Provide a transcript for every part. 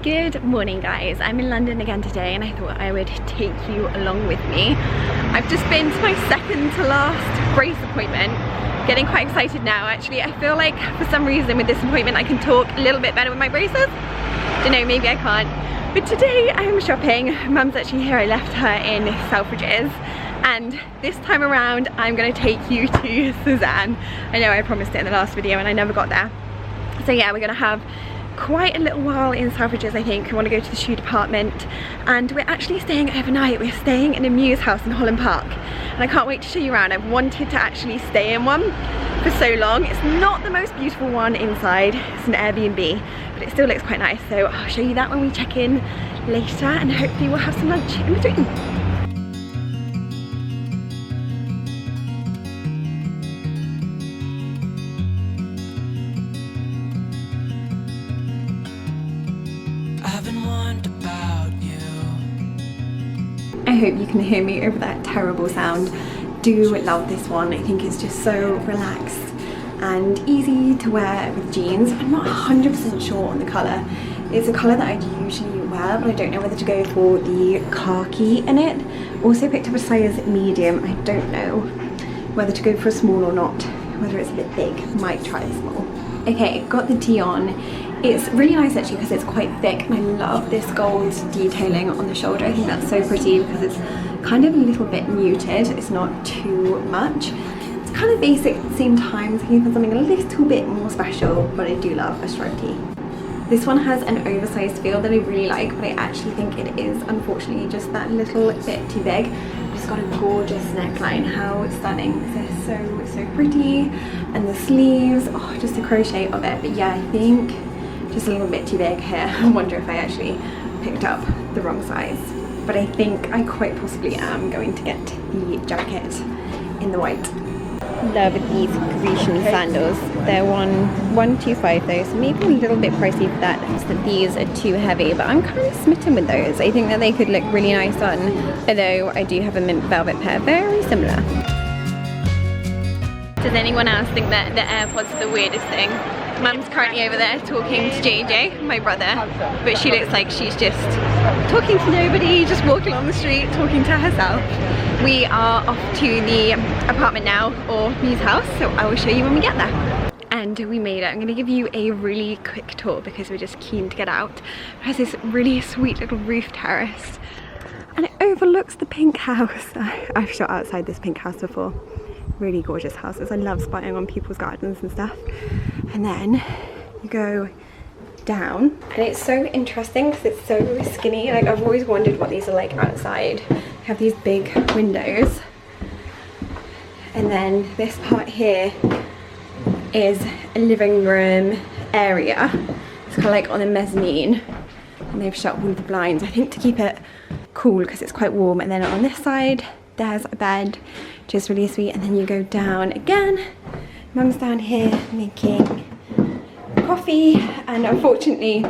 Good morning guys, I'm in London again today and I thought I would take you along with me. I've just been to my second to last brace appointment. Getting quite excited now actually. I feel like for some reason with this appointment I can talk a little bit better with my braces. Don't know, maybe I can't. But today I am shopping. Mum's actually here, I left her in Selfridges. And this time around I'm going to take you to Suzanne. I know I promised it in the last video and I never got there. So yeah, we're going to have quite a little while in Selfridges. I think we want to go to the shoe department and we're actually staying overnight. We're staying in a Mews House in Holland Park and I can't wait to show you around. I've wanted to actually stay in one for so long. It's not the most beautiful one inside, it's an Airbnb, but it still looks quite nice, so I'll show you that when we check in later and hopefully we'll have some lunch in between. I hope you can hear me over that terrible sound. Do love this one. I think it's just so relaxed and easy to wear with jeans. I'm not 100% sure on the colour. It's a colour that I usually wear, but I don't know whether to go for the khaki in it. Also picked up a size medium. I don't know whether to go for a small or not. Whether it's a bit big. Might try the small. Okay, got the tee on. It's really nice actually because it's quite thick and I love this gold detailing on the shoulder. I think that's so pretty because it's kind of a little bit muted. It's not too much. It's kind of basic at the same time, looking for something a little bit more special, but I do love a striped tee. This one has an oversized feel that I really like, but I actually think it is unfortunately just that little bit too big. It's got a gorgeous neckline. How stunning. This is so pretty. And the sleeves, oh, just the crochet of it. But yeah, I think just a little bit too big here. I wonder if I actually picked up the wrong size. But I think I quite possibly am going to get the jacket in the white. Love these Grecian sandals. They're 125 though, so maybe a little bit pricey for that. Just that these are too heavy, but I'm kind of smitten with those. I think that they could look really nice on, although I do have a mint velvet pair, very similar. Does anyone else think that the AirPods are the weirdest thing? Mum's currently over there talking to JJ, my brother, but she looks like she's just talking to nobody, just walking along the street, talking to herself. We are off to the apartment now, or Mews House, so I will show you when we get there. And we made it. I'm going to give you a really quick tour because we're just keen to get out. It has this really sweet little roof terrace and it overlooks the pink house. I've shot outside this pink house before. Really gorgeous houses. I love spying on people's gardens and stuff. And then you go down and it's so interesting because it's so skinny. Like, I've always wondered what these are like outside. They have these big windows and then this part here is a living room area. It's kind of like on a mezzanine and they've shut all of the blinds, I think to keep it cool because it's quite warm. And then on this side there's a bed, which is really sweet. And then you go down again. Mum's down here making coffee, and unfortunately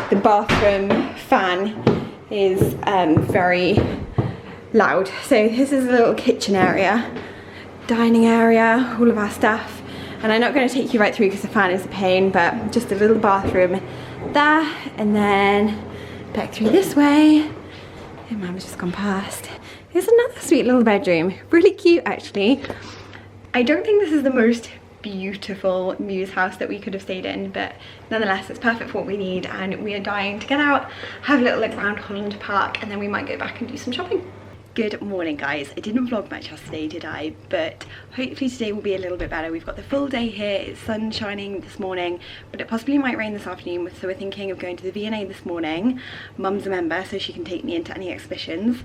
the bathroom fan is very loud. So this is a little kitchen area, dining area, all of our stuff. And I'm not going to take you right through because the fan is a pain, but just a little bathroom there, and then back through this way. And Mum's just gone past. There's another sweet little bedroom, really cute actually. I don't think this is the most beautiful Mews House that we could have stayed in, but nonetheless it's perfect for what we need, and we are dying to get out, have a little look around Holland Park, and then we might go back and do some shopping. Good morning guys. I didn't vlog much yesterday, did I? But hopefully today will be a little bit better. We've got the full day here, it's sun shining this morning, but it possibly might rain this afternoon, so we're thinking of going to the V&A this morning. Mum's a member, so she can take me into any exhibitions,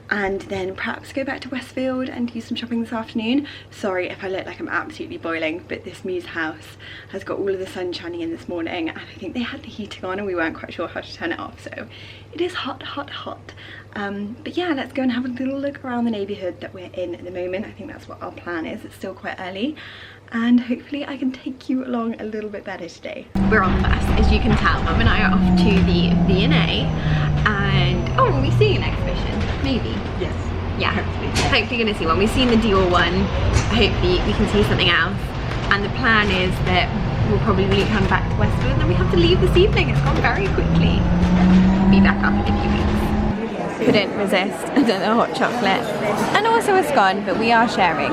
and then perhaps go back to Westfield and do some shopping this afternoon. Sorry if I look like I'm absolutely boiling, but this Mews House has got all of the sun shining in this morning, and I think they had the heating on and we weren't quite sure how to turn it off, so it is hot. But yeah, let's go and have a little look around the neighbourhood that we're in at the moment. I think that's what our plan is. It's still quite early and hopefully I can take you along a little bit better today. We're on the bus, as you can tell. Mum and I are off to the V&A and oh, are we seeing an exhibition? Maybe. Yes. Yeah, hopefully gonna see one. We've seen the Dior one, hopefully we can see something else. And the plan is that we'll probably come back to Westfield and then we have to leave this evening. It's gone very quickly. back up in a few weeks. Couldn't resist another hot chocolate and also a scone, but we are sharing.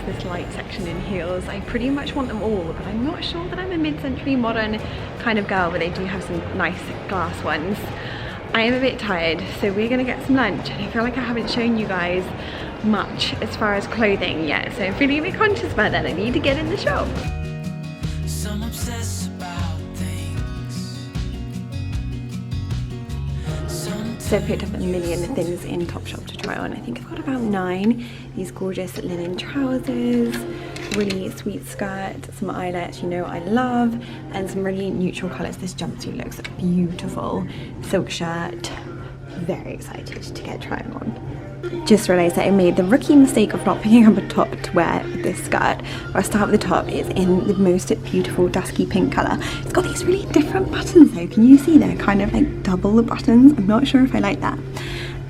This light section in heels. I pretty much want them all, but I'm not sure that I'm a mid-century modern kind of girl, but they do have some nice glass ones. I am a bit tired, so we're gonna get some lunch, and I feel like I haven't shown you guys much as far as clothing yet, so I'm feeling a bit conscious about that. I need to get in the shop. Some obsess about things. So I picked up a million things in Topshop to try on. I think I've got about 9. These gorgeous linen trousers, really sweet skirt, some eyelets, you know I love, and some really neutral colours. This jumpsuit looks beautiful. Silk shirt. Very excited to get trying on. Just realised that I made the rookie mistake of not picking up a top to wear with this skirt. I'll start with the top. It's in the most beautiful dusky pink colour. It's got these really different buttons though. Can you see they're kind of like double the buttons? I'm not sure if I like that.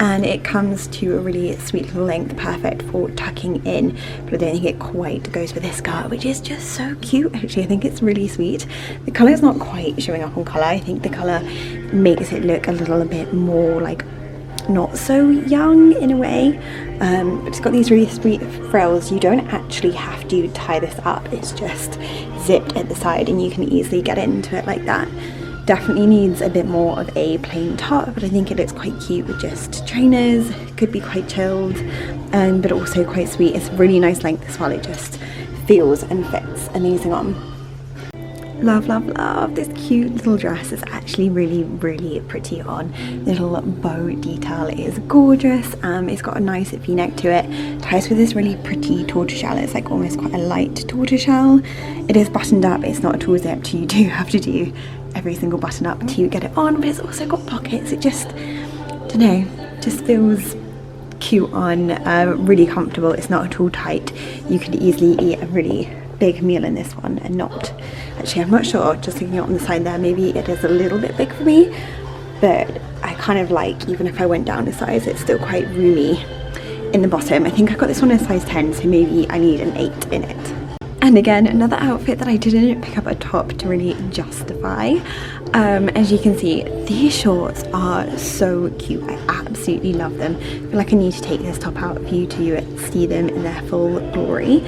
And it comes to a really sweet little length, perfect for tucking in, but I don't think it quite goes with this skirt, which is just so cute. Actually, I think it's really sweet. The colour is not quite showing up on colour. I think the colour makes it look a little bit more like not so young in a way, but it's got these really sweet frills. You don't actually have to tie this up, it's just zipped at the side and you can easily get into it like that. Definitely needs a bit more of a plain top, but I think it looks quite cute with just trainers. Could be quite chilled, but also quite sweet. It's really nice length as well. It just feels and fits amazing on. Love, love, love. This cute little dress is actually really, really pretty on. The little bow detail is gorgeous. It's got a nice v-neck to it. Ties with this really pretty tortoiseshell. It's like almost quite a light tortoiseshell. It is buttoned up. It's not at all zipped. You do have to do every single button up to get it on, but it's also got pockets. It just, don't know, just feels cute on, really comfortable. It's not at all tight. You could easily eat a really big meal in this one and not. Actually, I'm not sure, just looking on the side there, maybe it is a little bit big for me, but I kind of like, even if I went down a size, it's still quite roomy in the bottom. I think I got this one in size 10, so maybe I need an 8 in it. And again, another outfit that I didn't pick up a top to really justify. As you can see, these shorts are so cute. I absolutely love them. I feel like I need to take this top out for you to see them in their full glory.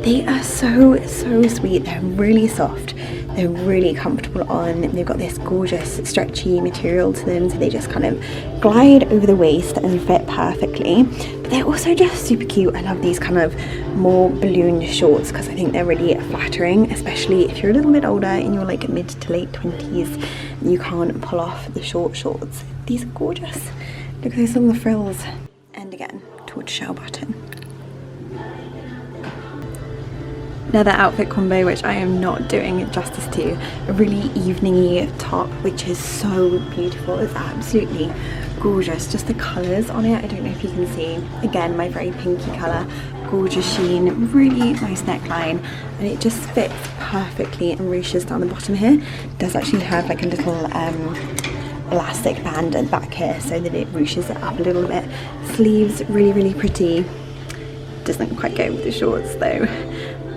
They are so, so sweet. They're really soft. They're really comfortable on. They've got this gorgeous stretchy material to them, so they just kind of glide over the waist and fit perfectly. But they're also just super cute. I love these kind of more balloon shorts because I think they're really flattering, especially if you're a little bit older in your like mid to late 20s and you can't pull off the short shorts. These are gorgeous. Look at those little frills. And again, tortoiseshell button. Another outfit combo which I am not doing justice to, a really evening-y top which is so beautiful. It's absolutely gorgeous. Just the colours on it, I don't know if you can see. Again, my very pinky colour, gorgeous sheen, really nice neckline, and it just fits perfectly and ruches down the bottom here. It does actually have like a little elastic band at the back here so that it ruches it up a little bit. Sleeves, really, really pretty. Doesn't quite go with the shorts though.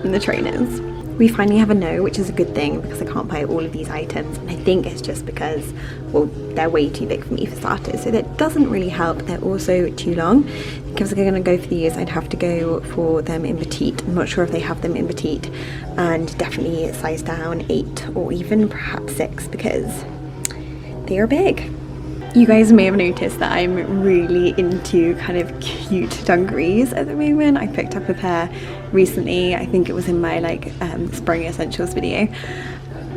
And the trainers. We finally have a no, which is a good thing because I can't buy all of these items, and I think it's just because, well, they're way too big for me for starters, so that doesn't really help. They're also too long. I think if I was going to go for these, I'd have to go for them in petite. I'm not sure if they have them in petite, and definitely size down 8 or even perhaps 6 because they are big. You guys may have noticed that I'm really into kind of cute dungarees at the moment. I picked up a pair recently. I think it was in my like spring essentials video.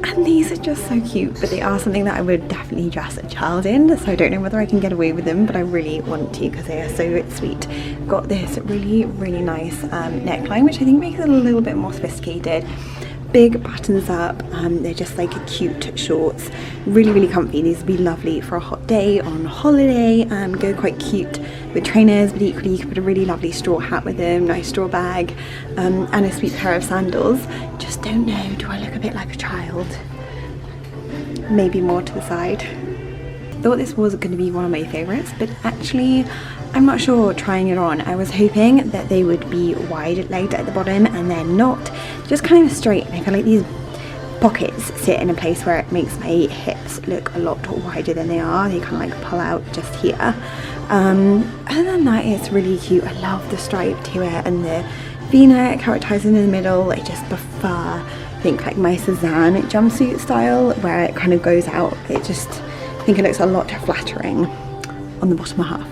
And these are just so cute, but they are something that I would definitely dress a child in. So I don't know whether I can get away with them, but I really want to because they are so sweet. Got this really, really nice neckline, which I think makes it a little bit more sophisticated. big buttons up. They're just like cute shorts, really comfy. These would be lovely for a hot day, on holiday, go quite cute with trainers, but equally you could put a really lovely straw hat with them, nice straw bag, and a sweet pair of sandals. Just don't know, do I look a bit like a child? Maybe more to the side. Thought this was going to be one of my favourites, but actually I'm not sure trying it on. I was hoping that they would be wide legged at the bottom, and they're not, just kind of straight, and I feel like these pockets sit in a place where it makes my hips look a lot wider than they are. They kind of like pull out just here. Other than that, it's really cute. I love the stripe to it and the v-neck, how it ties in the middle. I just prefer, I think, like my Suzanne jumpsuit style where it kind of goes out. I think it looks a lot flattering on the bottom half.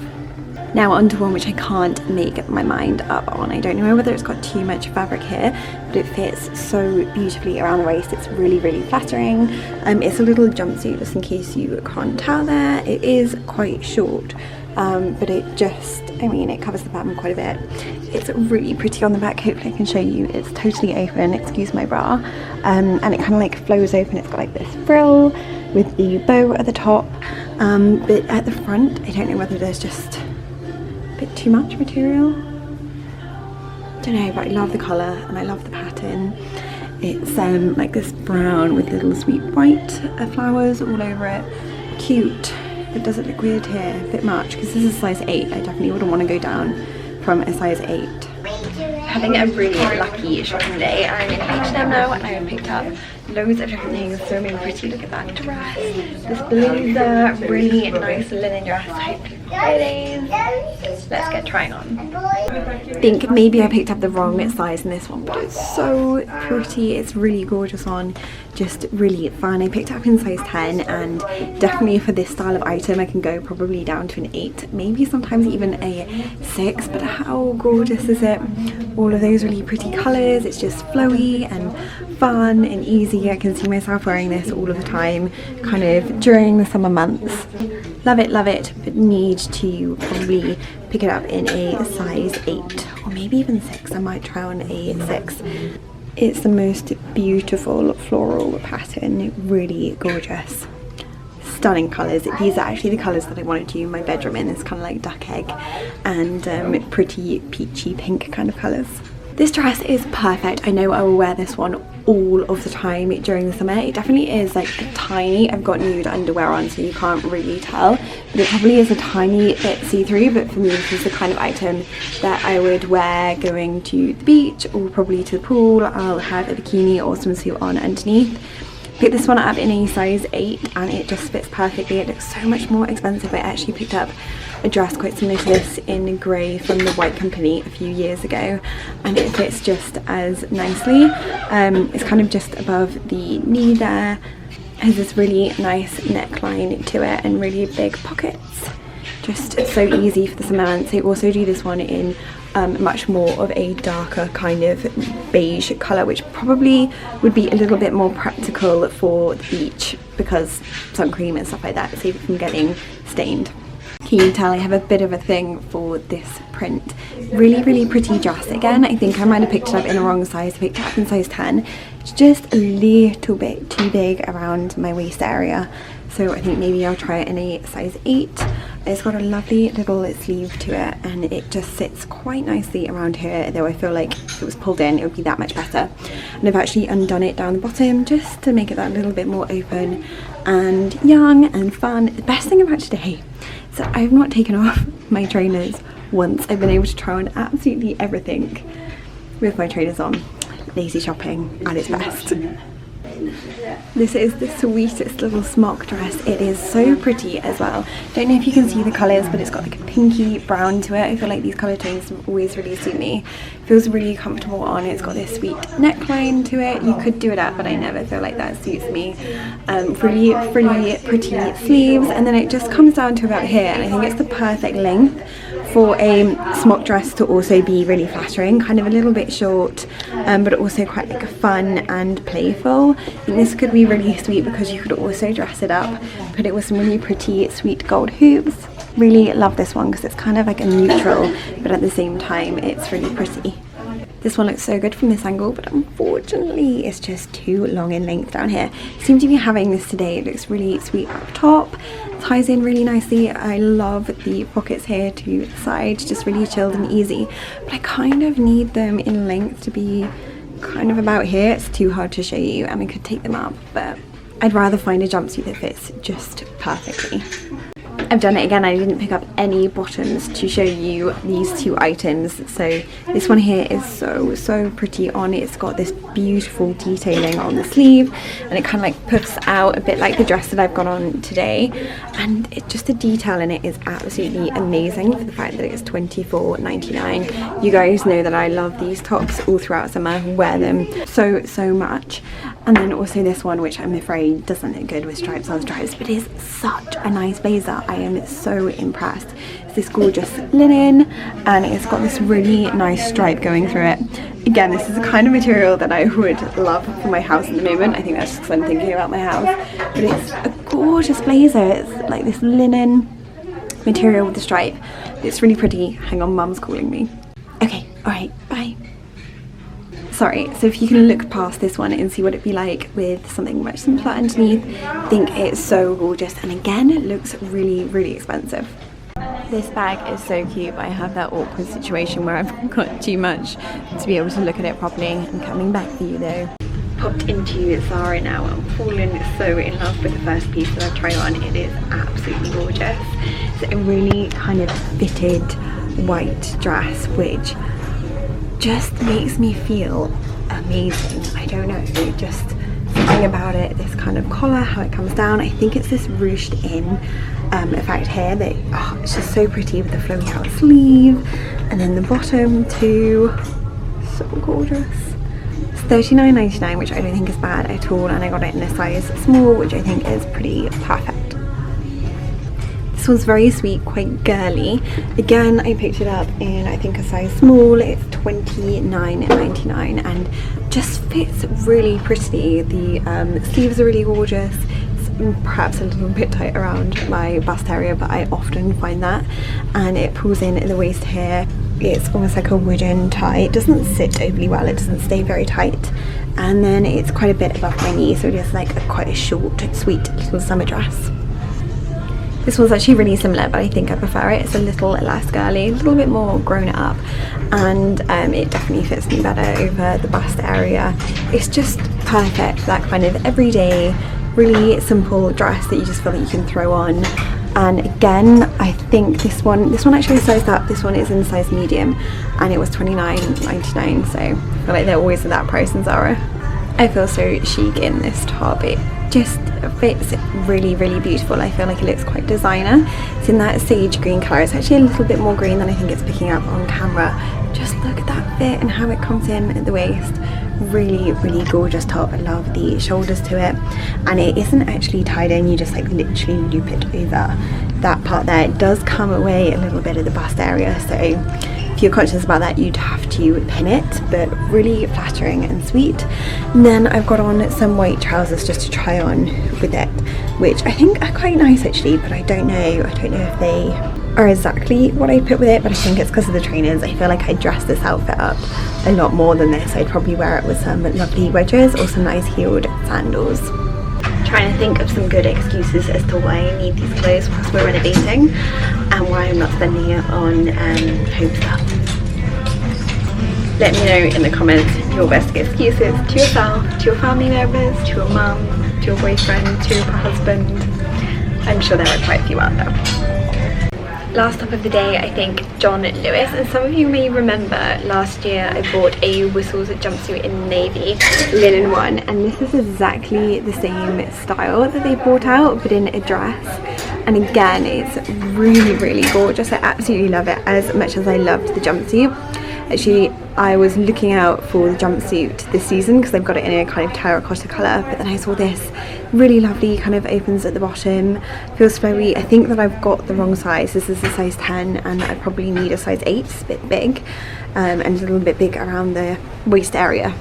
Now onto one which I can't make my mind up on. I don't know whether it's got too much fabric here, but it fits so beautifully around the waist. It's really flattering. It's a little jumpsuit, just in case you can't tell there. It is quite short, but it just, I mean, it covers the bottom quite a bit. It's really pretty on the back. Hopefully I can show you. It's totally open, excuse my bra, and it kind of like flows open. It's got like this frill with the bow at the top, but at the front I don't know whether there's just a bit too much material. Don't know, but I love the colour and I love the pattern. It's like this brown with little sweet white flowers all over it. Cute. But does it look weird here? A bit much, because this is a size 8. I definitely wouldn't want to go down from a size 8. Having a really lucky shopping day. I'm in H&M now and I have picked up loads of different things. So many pretty. Look at that dress, this blazer, really nice linen dress. Hopefully Fridays. Let's get trying on. I think maybe I picked up the wrong size in this one, but it's so pretty. It's really gorgeous on, just really fun. I picked up in size 10, and definitely for this style of item I can go probably down to an 8, maybe sometimes even a 6. But how gorgeous is it? All of those really pretty colours. It's just flowy and fun and easy. I can see myself wearing this all of the time, kind of during the summer months. Love it, but need to probably pick it up in a size 8 or maybe even 6. I might try on a 6. It's the most beautiful floral pattern, really gorgeous. Stunning colours. These are actually the colours that I wanted to do my bedroom in. It's kind of like duck egg and pretty peachy pink kind of colours. This dress is perfect. I know I will wear this one all of the time during the summer. It definitely is like a tiny, I've got nude underwear on so you can't really tell, but it probably is a tiny bit see-through. But for me, this is the kind of item that I would wear going to the beach or probably to the pool. I'll have a bikini or swimsuit on underneath. Picked this one up in a size 8 and it just fits perfectly. It looks so much more expensive. I actually picked up a dress quite similar to this in grey from the White Company a few years ago, and it fits just as nicely. It's kind of just above the knee there. It has this really nice neckline to it and really big pockets. Just so easy for the summer months. I also do this one in much more of a darker kind of beige colour, which probably would be a little bit more practical for the beach because sun cream and stuff like that, save it from getting stained. Can you tell I have a bit of a thing for this print? Really pretty dress. Again, I think I might have picked it up in the wrong size. I picked it up in size 10. It's just a little bit too big around my waist area, so I think maybe I'll try it in a size 8. It's got a lovely little sleeve to it and it just sits quite nicely around here, though I feel like if it was pulled in it would be that much better. And I've actually undone it down the bottom just to make it that little bit more open and young and fun. The best thing about today is that I've not taken off my trainers once. I've been able to try on absolutely everything with my trainers on. Lazy shopping at its best. This is the sweetest little smock dress. It is so pretty as well. Don't know if you can see the colours, but it's got like a pinky brown to it. I feel like these colour tones always really suit me. Feels really comfortable on. It's got this sweet neckline to it. You could do it up, but I never feel like that suits me. Really frilly, pretty sleeves, and then it just comes down to about here, and I think it's the perfect length for a smock dress to also be really flattering, kind of a little bit short, but also quite like fun and playful. I think this could be really sweet because you could also dress it up, put it with some really pretty sweet gold hoops. Really love this one because it's kind of like a neutral, but at the same time it's really pretty. This one looks so good from this angle, but unfortunately it's just too long in length down here. Seem to be having this today. It looks really sweet up top, ties in really nicely. I love the pockets here to the side, just really chilled and easy, but I kind of need them in length to be kind of about here. It's too hard to show you, and I could take them up, but I'd rather find a jumpsuit that fits just perfectly. I've done it again. I didn't pick up any bottoms to show you these two items. So this one here is so pretty on. It's got this beautiful detailing on the sleeve, and it kind of like puffs out a bit like the dress that I've got on today, and it just, the detail in it is absolutely amazing for the fact that it's $24.99. You guys know that I love these tops all throughout summer, wear them so much. And then also this one, which I'm afraid doesn't look good with stripes on stripes, but is such a nice blazer. I am so impressed. It's this gorgeous linen, and it's got this really nice stripe going through it. Again, this is the kind of material that I would love for my house at the moment. I think that's just because I'm thinking about my house, but it's a gorgeous blazer. It's like this linen material with the stripe. It's really pretty. Hang on, mum's calling me. Okay, all right, bye. Sorry, so if you can look past this one and see what it'd be like with something much simpler underneath, I think it's so gorgeous, and again it looks really expensive. This bag is so cute, but I have that awkward situation where I've got too much to be able to look at it properly. I'm coming back for you though. Popped into Zara now. I'm falling so in love with the first piece that I've tried on. It is absolutely gorgeous. It's a really kind of fitted white dress, which just makes me feel amazing. I don't know, just something about it, this kind of collar, how it comes down. I think it's this ruched in effect here that, oh, it's just so pretty with the flowy out sleeve, and then the bottom too, so gorgeous. It's $39.99, which I don't think is bad at all, and I got it in a size small, which I think is pretty perfect. This one's very sweet, quite girly. Again, I picked it up in, I think, a size small. It's $29.99 and just fits really prettily. The sleeves are really gorgeous. It's perhaps a little bit tight around my bust area, but I often find that. And it pulls in at the waist here. It's almost like a wooden tie. It doesn't sit overly well. It doesn't stay very tight. And then it's quite a bit above my knee, so it is like quite a short, sweet little summer dress. This one's actually really similar, but I think I prefer it. It's a little less girly, a little bit more grown up, and it definitely fits me better over the bust area. It's just perfect, that kind of everyday, really simple dress that you just feel that you can throw on. And again, I think this one actually sized up. This one is in size medium, and it was $29.99, so I feel like they're always at that price in Zara. I feel so chic in this top. It just fits really beautiful. I feel like it looks quite designer. It's in that sage green colour. It's actually a little bit more green than I think it's picking up on camera. Just look at that fit and how it comes in at the waist. Really gorgeous top. I love the shoulders to it, and it isn't actually tied in. You just like literally loop it over that part there. It does come away a little bit of the bust area, so if you're conscious about that, you'd have to pin it, but really flattering and sweet. And then I've got on some white trousers just to try on with it, which I think are quite nice actually, but I don't know if they are exactly what I put with it, but I think it's because of the trainers. I feel like I dressed this outfit up a lot more than this. I'd probably wear it with some lovely wedges or some nice heeled sandals. Trying to think of some good excuses as to why I need these clothes whilst we're renovating, and why I'm not spending it on home stuff. Let me know in the comments your best excuses to yourself, to your family members, to your mum, to your boyfriend, to your husband. I'm sure there are quite a few out there. Last top of the day, I think John Lewis, and some of you may remember last year I bought a Whistles jumpsuit in navy, linen one, and this is exactly the same style that they brought out but in a dress. And again, it's really gorgeous. I absolutely love it as much as I loved the jumpsuit. Actually, I was looking out for the jumpsuit this season because I've got it in a kind of terracotta colour, but then I saw this really lovely, kind of opens at the bottom, feels flowy. I think that I've got the wrong size. This is a size 10 and I probably need a size 8, it's a bit big, and a little bit big around the waist area.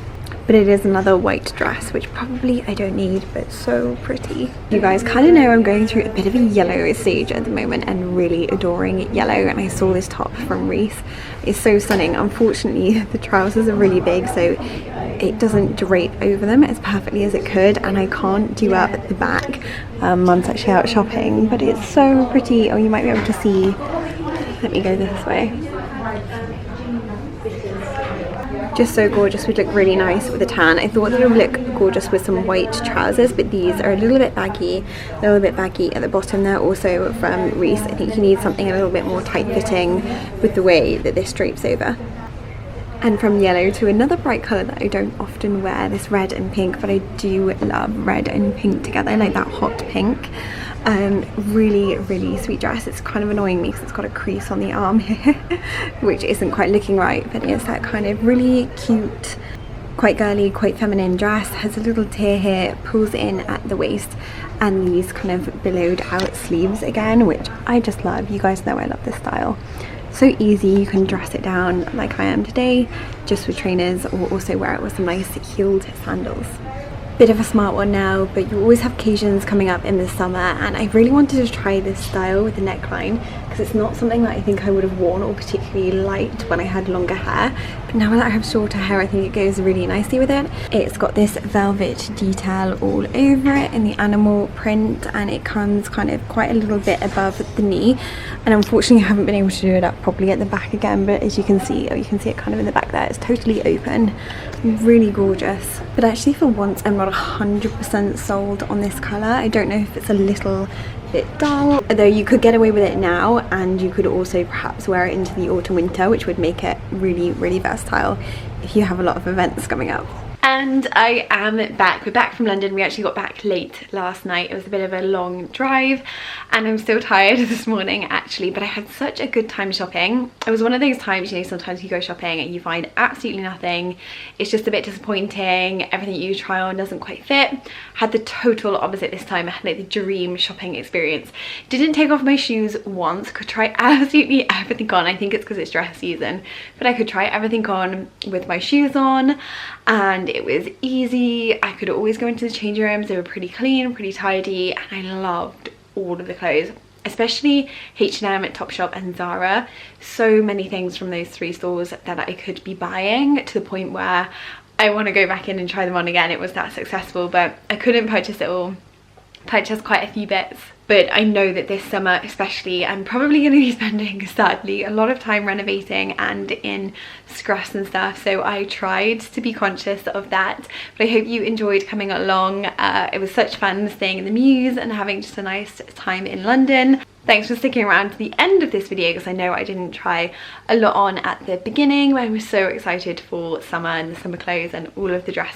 but it is another white dress, which probably I don't need, but so pretty. You guys kind of know I'm going through a bit of a yellow stage at the moment and really adoring yellow, and I saw this top from Reese. It's so stunning. Unfortunately, the trousers are really big, so it doesn't drape over them as perfectly as it could, and I can't do up at the back. Mum's actually out shopping, but it's so pretty. Oh, you might be able to see. Let me go this way. Just so gorgeous, would look really nice with a tan. I thought that it would look gorgeous with some white trousers, but these are a little bit baggy at the bottom. They're also from Reese. I think you need something a little bit more tight fitting with the way that this drapes over. And from yellow to another bright colour that I don't often wear, this red and pink, but I do love red and pink together, like that hot pink. Really, really sweet dress. It's kind of annoying me because it's got a crease on the arm here, which isn't quite looking right, but it's that kind of really cute, quite girly, quite feminine dress. Has a little tear here, pulls in at the waist, and these kind of billowed out sleeves again, which I just love. You guys know I love this style. So easy, you can dress it down like I am today, just with trainers, or also wear it with some nice heeled sandals. Bit of a smart one now, but you always have occasions coming up in the summer, and I really wanted to try this style with the neckline because it's not something that I think I would have worn or particularly liked when I had longer hair, but now that I have shorter hair I think it goes really nicely with it. It's got this velvet detail all over it in the animal print, and it comes kind of quite a little bit above the knee, and unfortunately I haven't been able to do it up properly at the back again, but as you can see, you can see it kind of in the back there, it's totally open. Really gorgeous. But actually for once I'm not 100% sold on this colour. I don't know if it's a little bit dull, although you could get away with it now, and you could also perhaps wear it into the autumn winter, which would make it really, really versatile if you have a lot of events coming up. And I am back. We're back from London. We actually got back late last night. It was a bit of a long drive and I'm still tired this morning actually, but I had such a good time shopping. It was one of those times, you know, sometimes you go shopping and you find absolutely nothing. It's just a bit disappointing. Everything you try on doesn't quite fit. Had the total opposite this time. I had like the dream shopping experience. Didn't take off my shoes once. Could try absolutely everything on. I think it's because it's dress season, but I could try everything on with my shoes on, and it was easy. I could always go into the changing rooms. They were pretty clean, pretty tidy, and I loved all of the clothes, especially H&M, TOPSHOP and Zara. So many things from those three stores that I could be buying, to the point where I want to go back in and try them on again. It was that successful, but I couldn't purchase it all. Purchased quite a few bits. But I know that this summer especially, I'm probably going to be spending, sadly, a lot of time renovating and in scraps and stuff. So I tried to be conscious of that. But I hope you enjoyed coming along. It was such fun staying in the Mews and having just a nice time in London. Thanks for sticking around to the end of this video, because I know I didn't try a lot on at the beginning, but I was so excited for summer and the summer clothes and all of the dresses